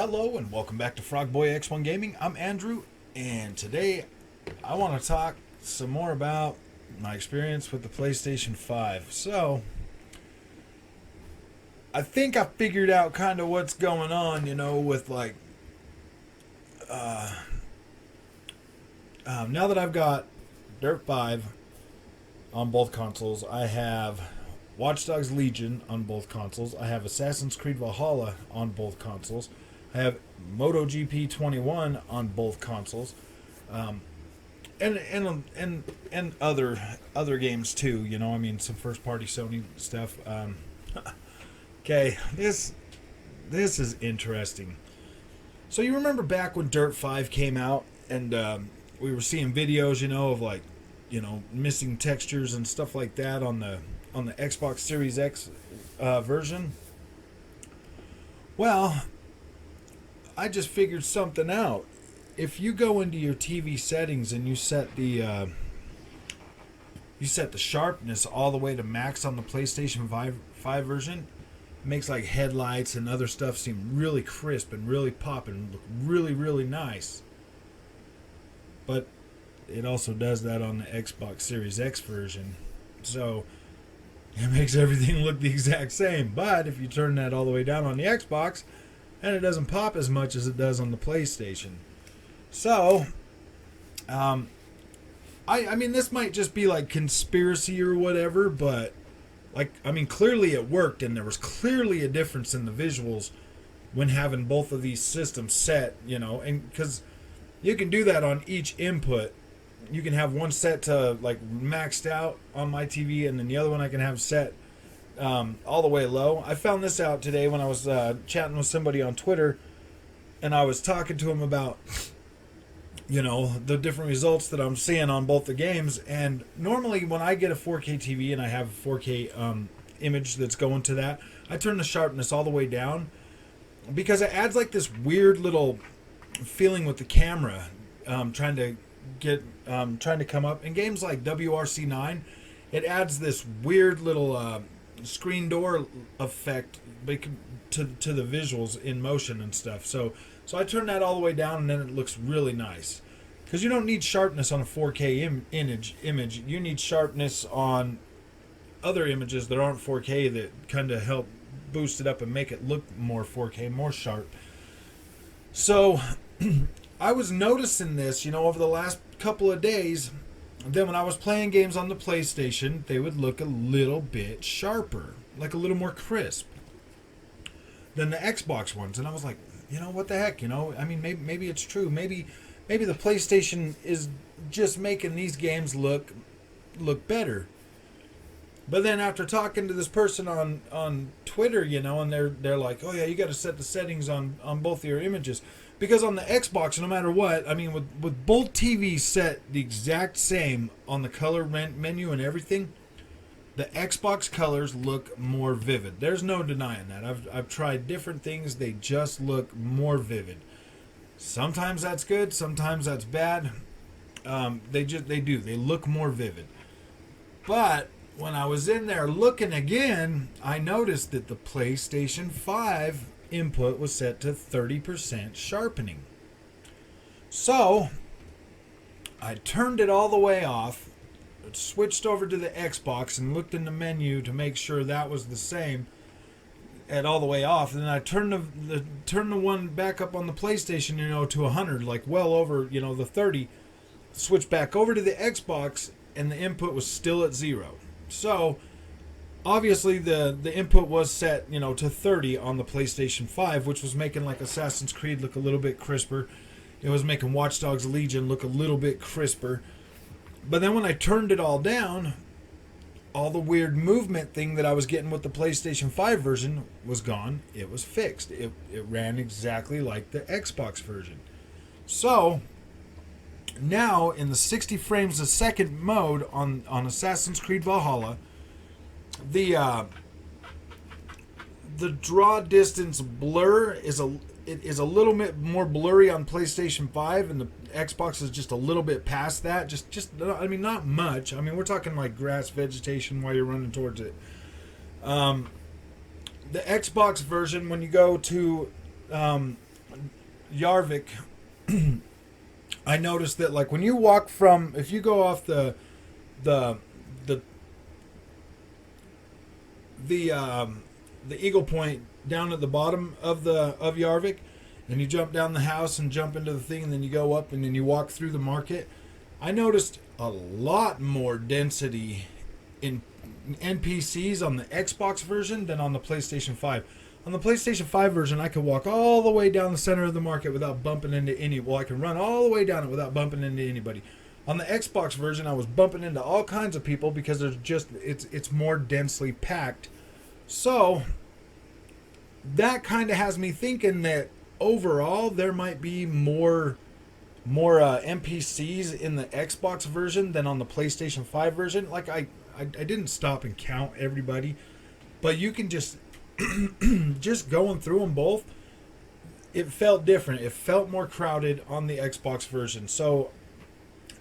Hello and welcome back to Frogboy X1 Gaming. I'm Andrew, and today I want to talk some more about my experience with the PlayStation 5. So, I think I figured out kind of what's going on, with uh, now that I've got Dirt 5 on both consoles, I have Watch Dogs Legion on both consoles, I have Assassin's Creed Valhalla on both consoles, I have MotoGP 21 on both consoles, and other games too. I mean, some first party Sony stuff. Okay, this is interesting. So you remember back when Dirt 5 came out, and we were seeing videos, of missing textures and stuff like that on the Xbox Series X version. Well, I just figured something out. If you go into your TV settings and you set the sharpness all the way to max on the PlayStation 5 version, it makes like headlights and other stuff seem really crisp and really pop and look really, really nice. But it also does that on the Xbox Series X version. So it makes everything look the exact same. But if you turn that all the way down on the Xbox, and it doesn't pop as much as it does on the PlayStation. So, I mean, this might just be like conspiracy or whatever, but clearly it worked, and there was clearly a difference in the visuals when having both of these systems set, and because you can do that on each input. You can have one set to like maxed out on my TV, and then the other one I can have set all the way low. I found this out today when I was chatting with somebody on Twitter, and I was talking to him about the different results that I'm seeing on both the games. And normally when I get a 4K TV and I have a 4K image that's going to that, I turn the sharpness all the way down because it adds like this weird little feeling with the camera trying to come up. In games like WRC9, it adds this weird little screen door effect to the visuals in motion and stuff. So I turn that all the way down, and then it looks really nice. Because you don't need sharpness on a 4K image. You need sharpness on other images that aren't 4K that kind of help boost it up and make it look more 4K, more sharp. So I was noticing this, over the last couple of days. Then when I was playing games on the PlayStation, they would look a little bit sharper, like a little more crisp than the Xbox ones. And I was like, what the heck, I mean, maybe it's true. Maybe the PlayStation is just making these games look better. But then after talking to this person on Twitter, and they're like, oh yeah, you got to set the settings on both of your images. Because on the Xbox, no matter what, I mean, with both TVs set the exact same on the color menu and everything, the Xbox colors look more vivid. There's no denying that. I've tried different things. They just look more vivid. Sometimes that's good. Sometimes that's bad. They do. They look more vivid. But when I was in there looking again, I noticed that the PlayStation 5 input was set to 30% sharpening. So I turned it all the way off, switched over to the Xbox and looked in the menu to make sure that was the same at all the way off. And then I turned the one back up on the PlayStation, to 100, like well over, the 30. Switched back over to the Xbox, and the input was still at 0. So obviously the input was set, to 30 on the PlayStation 5, which was making like Assassin's Creed look a little bit crisper. It was making Watch Dogs Legion look a little bit crisper. But then when I turned it all down, all the weird movement thing that I was getting with the PlayStation 5 version was gone. It was fixed. It ran exactly like the Xbox version. So now in the 60 frames a second mode on Assassin's Creed Valhalla, the draw distance blur is a little bit more blurry on PlayStation 5, and the Xbox is just a little bit past that. Just I mean, not much. I mean, we're talking like grass vegetation while you're running towards it. The Xbox version, when you go to Yarvik, I noticed that like when you walk from, if you go off the the the Eagle Point down at the bottom of Yarvik, and you jump down the house and jump into the thing, and then you go up and then you walk through the market. I noticed a lot more density in NPCs on the Xbox version than on the PlayStation 5. On the PlayStation 5 version, I could walk all the way down the center of the market without bumping into any. Well, I can run all the way down it without bumping into anybody. On the Xbox version, I was bumping into all kinds of people because there's just it's more densely packed. So that kind of has me thinking that overall there might be more NPCs in the Xbox version than on the PlayStation 5 version. Like I didn't stop and count everybody, but you can just just going through them both, it felt different. It felt more crowded on the Xbox version. So,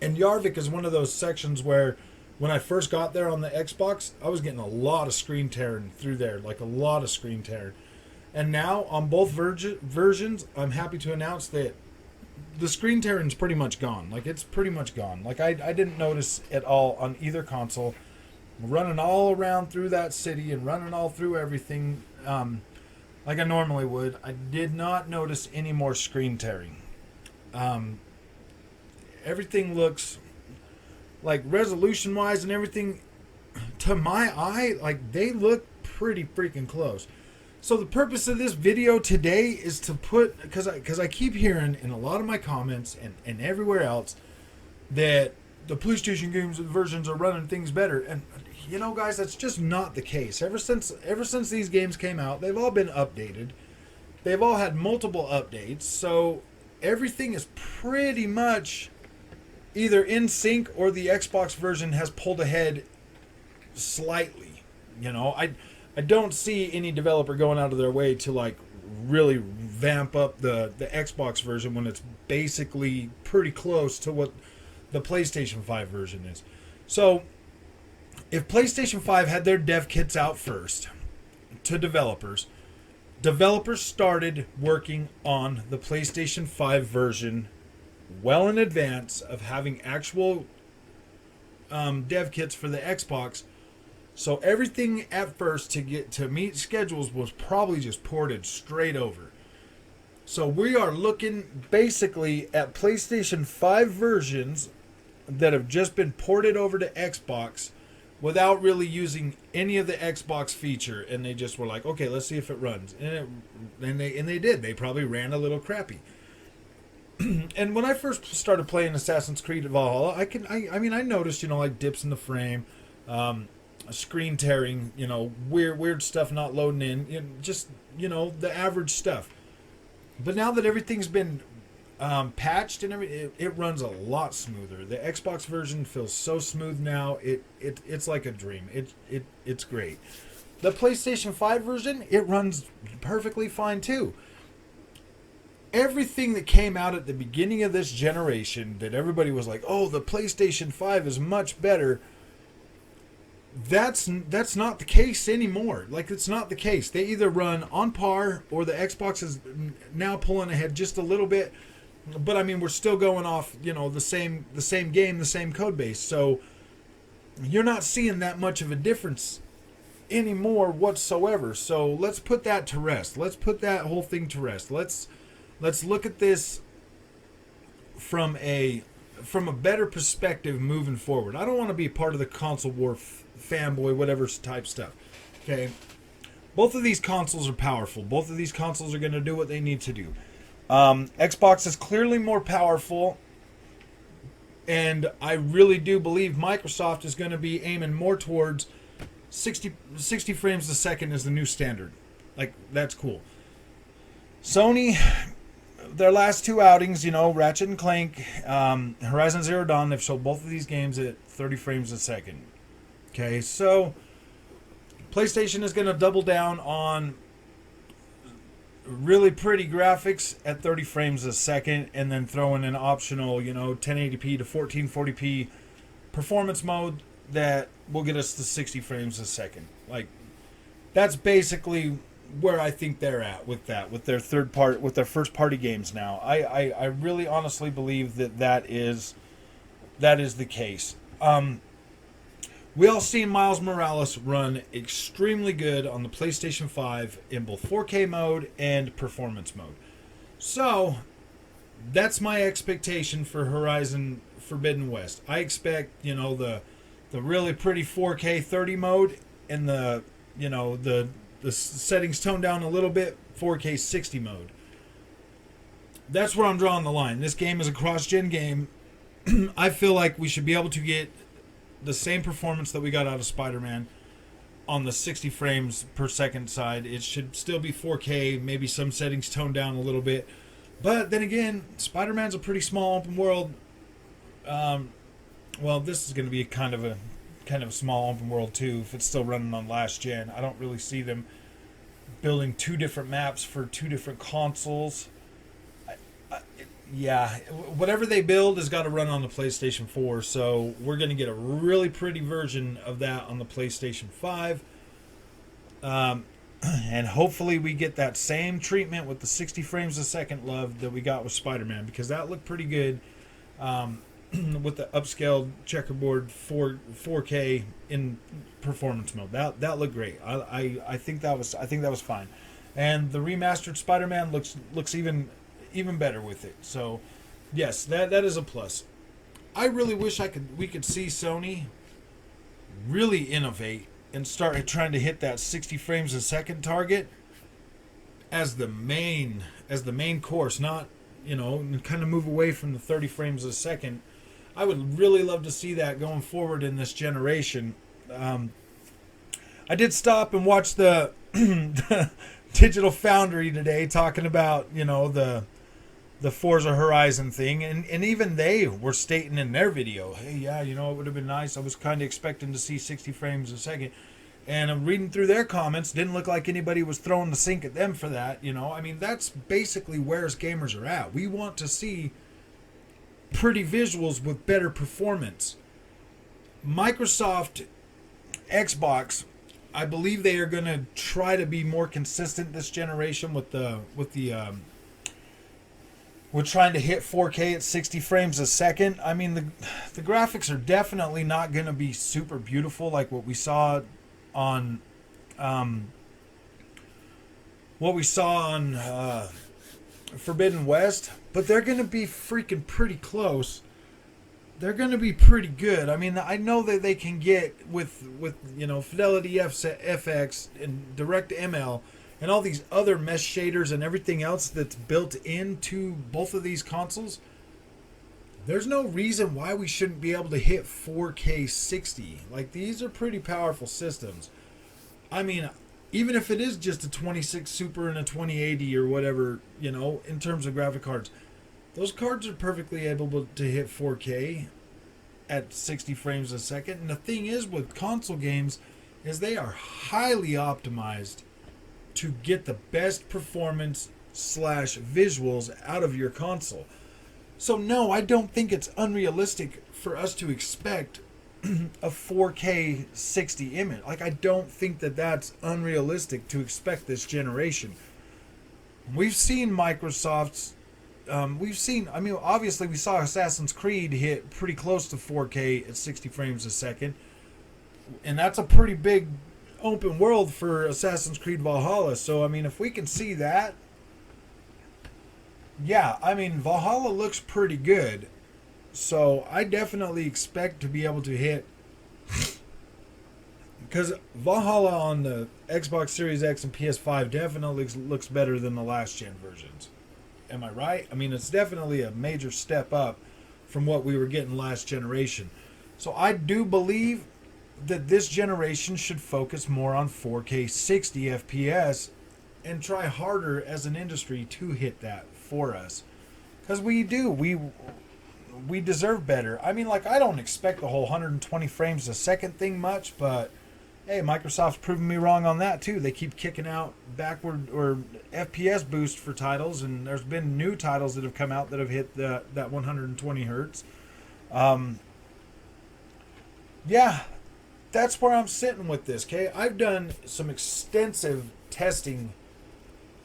and Yarvik is one of those sections where when I first got there on the Xbox, I was getting a lot of screen tearing through there, like a lot of screen tearing. And now on both versions, I'm happy to announce that the screen tearing's pretty much gone. Like it's pretty much gone. Like I didn't notice at all on either console. Running all around through that city and running all through everything like I normally would. I did not notice any more screen tearing. Everything looks like resolution wise and everything, to my eye, like they look pretty freaking close. So the purpose of this video today is to put, because I keep hearing in a lot of my comments and everywhere else that the PlayStation games versions are running things better. And you know, guys, that's just not the case. Ever since these games came out, they've all been updated. They've all had multiple updates. So everything is pretty much either in sync or the Xbox version has pulled ahead slightly. You know, I don't see any developer going out of their way to like really vamp up the Xbox version when it's basically pretty close to what the PlayStation 5 version is. So if PlayStation 5 had their dev kits out first to developers started working on the PlayStation 5 version well in advance of having actual dev kits for the Xbox. So everything at first to meet schedules was probably just ported straight over. So we are looking basically at PlayStation 5 versions that have just been ported over to Xbox without really using any of the Xbox feature, and they just were like, okay, let's see if it runs. And they did. They probably ran a little crappy. And when I first started playing Assassin's Creed Valhalla, I noticed, you know, like dips in the frame, screen tearing, you know, weird stuff not loading in, just, you know, the average stuff. But now that everything's been patched and everything, it runs a lot smoother. The Xbox version feels so smooth now. It's like a dream. It's great. The PlayStation 5 version, it runs perfectly fine too. Everything that came out at the beginning of this generation that everybody was like, "Oh, the PlayStation 5 is much better." That's not the case anymore. Like, it's not the case. They either run on par or the Xbox is now pulling ahead just a little bit. But I mean, we're still going off, you know, the same game, the same code base. So you're not seeing that much of a difference anymore whatsoever. So let's put that to rest. Let's put that whole thing to rest. Let's look at this from a better perspective moving forward. I don't want to be part of the console war fanboy, whatever type stuff. Okay, both of these consoles are powerful. Both of these consoles are going to do what they need to do. Xbox is clearly more powerful, and I really do believe Microsoft is going to be aiming more towards 60 frames a second as the new standard. Like, that's cool. Sony, their last two outings, you know, Ratchet and Clank, Horizon Zero Dawn, they've showed both of these games at 30 frames a second. Okay, so PlayStation is going to double down on really pretty graphics at 30 frames a second, and then throw in an optional, you know, 1080p to 1440p performance mode that will get us to 60 frames a second. Like, that's basically where I think they're at with that, with their with their first party games now. I really honestly believe that that is the case. We all seen Miles Morales run extremely good on the PlayStation 5 in both 4K mode and performance mode. So, that's my expectation for Horizon Forbidden West. I expect, the really pretty 4K 30 mode and the settings toned down a little bit, 4K 60 mode. That's where I'm drawing the line. This game is a cross-gen game. I feel like we should be able to get the same performance that we got out of Spider-Man on the 60 frames per second side. It should still be 4K, maybe some settings toned down a little bit. But then again, Spider-Man's a pretty small open world. Well, this is going to be kind of a small open world too, if it's still running on last gen. I don't really see them building two different maps for two different consoles. Yeah, whatever they build has got to run on the PlayStation 4, so we're going to get a really pretty version of that on the PlayStation 5. And hopefully we get that same treatment with the 60 frames a second love that we got with Spider-Man, because that looked pretty good with the upscaled checkerboard 4K in performance mode. That looked great. I think that was fine. And the remastered Spider-Man looks even better with it. So, yes, that is a plus. I really wish we could see Sony really innovate and start trying to hit that 60 frames a second target as the main course, not, kind of move away from the 30 frames a second. I would really love to see that going forward in this generation. I did stop and watch the Digital Foundry today talking about, the Forza Horizon thing, and even they were stating in their video, hey, yeah, it would have been nice. I was kind of expecting to see 60 frames a second. And I'm reading through their comments, didn't look like anybody was throwing the sink at them for that. I mean, that's basically where us gamers are at. We want to see pretty visuals with better performance. Microsoft, Xbox, I believe they are going to try to be more consistent this generation with trying to hit 4K at 60 frames a second. I mean, the graphics are definitely not going to be super beautiful like what we saw on Forbidden West, but they're going to be freaking pretty close. They're going to be pretty good. I mean, I know that they can get with Fidelity FX and Direct ML and all these other mesh shaders and everything else that's built into both of these consoles. There's no reason why we shouldn't be able to hit 4K 60. Like, these are pretty powerful systems. I mean, even if it is just a 26 Super and a 2080 or whatever, in terms of graphic cards, those cards are perfectly able to hit 4K at 60 frames a second. And the thing is with console games is they are highly optimized to get the best performance / visuals out of your console. So no, I don't think it's unrealistic for us to expect a 4K 60 image. Like, I don't think that that's unrealistic to expect this generation. We've seen Microsoft's obviously we saw Assassin's Creed hit pretty close to 4K at 60 frames a second. And that's a pretty big open world for Assassin's Creed Valhalla. So, I mean, if we can see that, yeah, I mean, Valhalla looks pretty good. So, I definitely expect to be able to hit, because Valhalla on the Xbox Series X and PS5 definitely looks better than the last gen versions. Am I right? I mean, it's definitely a major step up from what we were getting last generation. So I do believe that this generation should focus more on 4K 60 FPS and try harder as an industry to hit that for us. Because we deserve better. I mean, like, I don't expect the whole 120 frames a second thing much, but hey, Microsoft's proven me wrong on that too. They keep kicking out backward or FPS boost for titles, and there's been new titles that have come out that have hit that 120 hertz. Yeah, that's where I'm sitting with this. Okay, I've done some extensive testing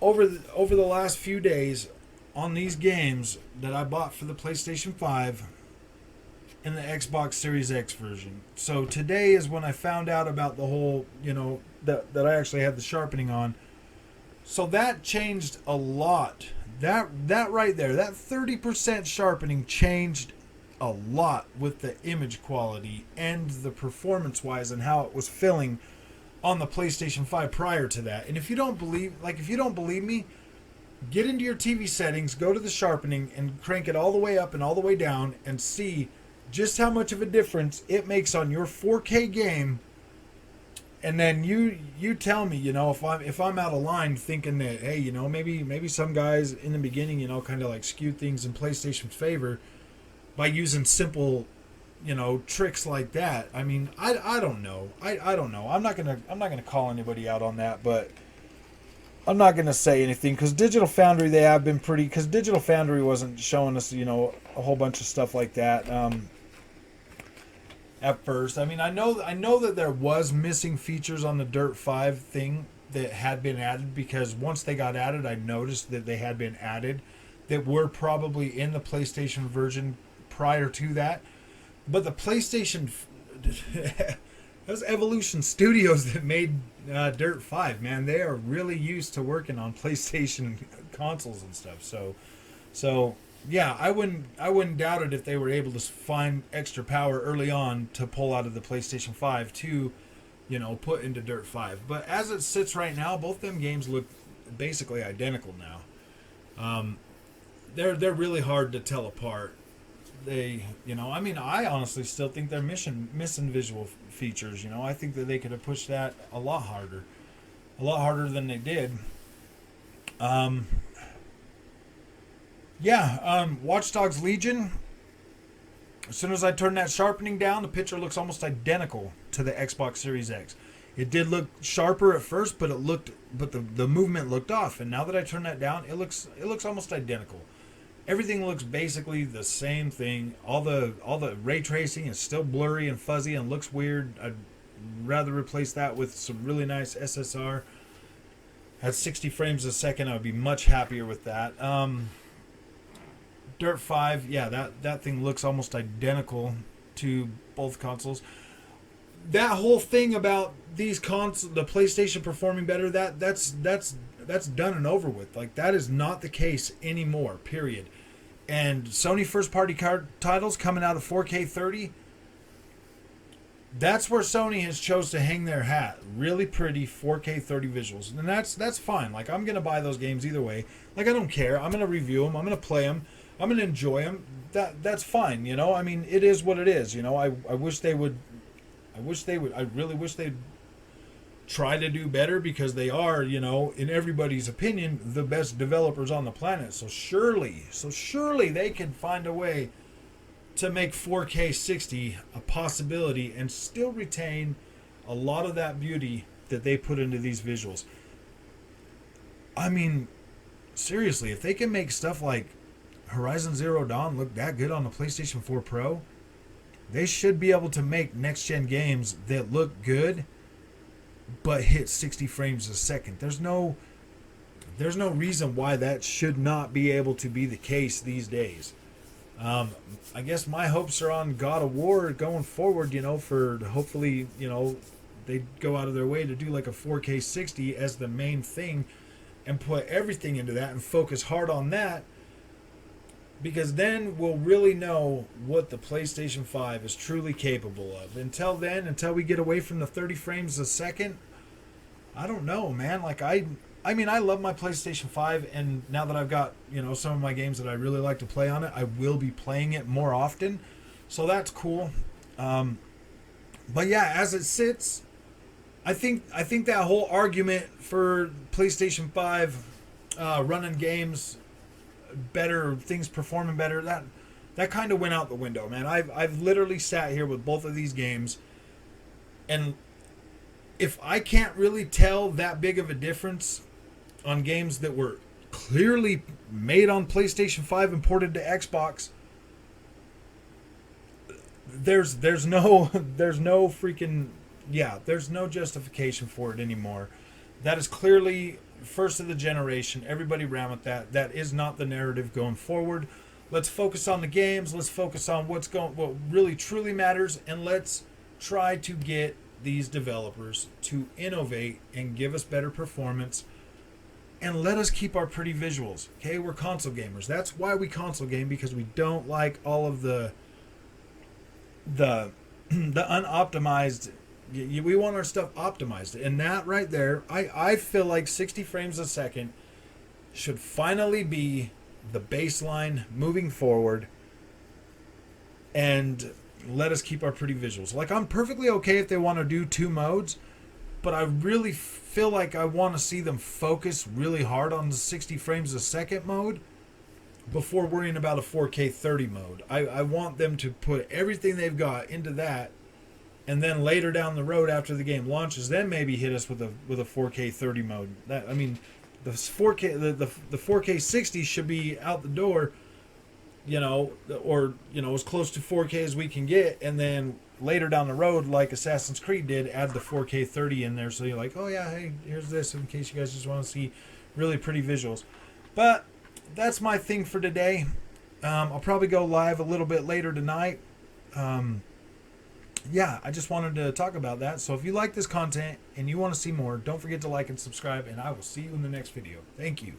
over the last few days on these games that I bought for the PlayStation 5 and the Xbox Series X version. So today is when I found out about the whole, that I actually had the sharpening on. So that changed a lot. That right there, that 30% sharpening changed a lot with the image quality and the performance wise and how it was feeling on the PlayStation 5 prior to that. And if you don't believe me, get into your TV settings, go to the sharpening and crank it all the way up and all the way down and see just how much of a difference it makes on your 4K game. And then you tell me, if I'm out of line thinking that, hey, maybe some guys in the beginning, kind of like skewed things in PlayStation's favor by using simple, tricks like that. I mean, I don't know. I don't know. I'm not gonna call anybody out on that, but I'm not gonna say anything because Digital Foundry, they have been pretty. Because Digital Foundry wasn't showing us, a whole bunch of stuff like that. At first, I mean, I know that there was missing features on the Dirt 5 thing that had been added, because once they got added, I noticed that they had been added that were probably in the PlayStation version prior to that. But the PlayStation, those Evolution Studios that made Dirt 5, man, they are really used to working on PlayStation consoles and stuff. So yeah, I wouldn't doubt it if they were able to find extra power early on to pull out of the PlayStation 5 to, put into Dirt 5. But as it sits right now, both them games look basically identical now. They're really hard to tell apart. I honestly still think they're missing visual features. I think that they could have pushed that a lot harder than they did. Watch Dogs Legion. As soon as I turn that sharpening down, the picture looks almost identical to the Xbox Series X. It did look sharper at first, but the movement looked off. And now that I turn that down, it looks almost identical. Everything looks basically the same thing. All the ray tracing is still blurry and fuzzy and looks weird. I'd rather replace that with some really nice SSR. At 60 frames a second, I would be much happier with that. Dirt 5, yeah, that thing looks almost identical to both consoles. That whole thing about these consoles, the PlayStation performing better, that's done and over with. Like, that is not the case anymore, period. And Sony first-party titles coming out of 4K 30, that's where Sony has chose to hang their hat. Really pretty 4K 30 visuals. And that's fine. Like, I'm going to buy those games either way. Like, I don't care. I'm going to review them. I'm going to play them. I'm going to enjoy them. That's fine, I mean, it is what it is, I wish they would. I really wish they'd try to do better, because they are, in everybody's opinion, the best developers on the planet. So surely they can find a way to make 4K 60 a possibility and still retain a lot of that beauty that they put into these visuals. I mean, seriously, if they can make stuff like Horizon Zero Dawn look that good on the PlayStation 4 Pro, they should be able to make next-gen games that look good but hit 60 frames a second. There's no reason why that should not be able to be the case these days. I guess my hopes are on God of War going forward, for hopefully, they go out of their way to do like a 4K 60 as the main thing and put everything into that and focus hard on that. Because then we'll really know what the PlayStation 5 is truly capable of. Until then, until we get away from the 30 frames a second, I don't know, man. Like, I mean, I love my PlayStation 5, and now that I've got, some of my games that I really like to play on it, I will be playing it more often. So that's cool. But yeah, as it sits, I think that whole argument for PlayStation 5 running games better, things performing better, that kind of went out the window, man. I've literally sat here with both of these games, and if I can't really tell that big of a difference on games that were clearly made on PlayStation 5 and ported to Xbox, there's no justification for it anymore. That is clearly first of the generation. Everybody ran with that. That is not the narrative going forward. Let's focus on the games. Let's focus on what really truly matters, and let's try to get these developers to innovate and give us better performance, and let us keep our pretty visuals. Okay, we're console gamers. That's why we console game, because we don't like all of the the unoptimized. We want our stuff optimized, and that right there, I feel like 60 frames a second should finally be the baseline moving forward, and let us keep our pretty visuals. Like, I'm perfectly okay if they want to do 2 modes, but I really feel like I want to see them focus really hard on the 60 frames a second mode before worrying about a 4K 30 mode. I want them to put everything they've got into that, and then later down the road, after the game launches, then maybe hit us with a 4K 30 mode. That, I mean, the 4K the 4K 60 should be out the door, or as close to 4K as we can get, and then later down the road, like Assassin's Creed did, add the 4K 30 in there, so you're like, oh yeah, hey, here's this in case you guys just want to see really pretty visuals. But that's my thing for today. I'll probably go live a little bit later tonight. Yeah, I just wanted to talk about that. So if you like this content and you want to see more, don't forget to like and subscribe, and I will see you in the next video. Thank you.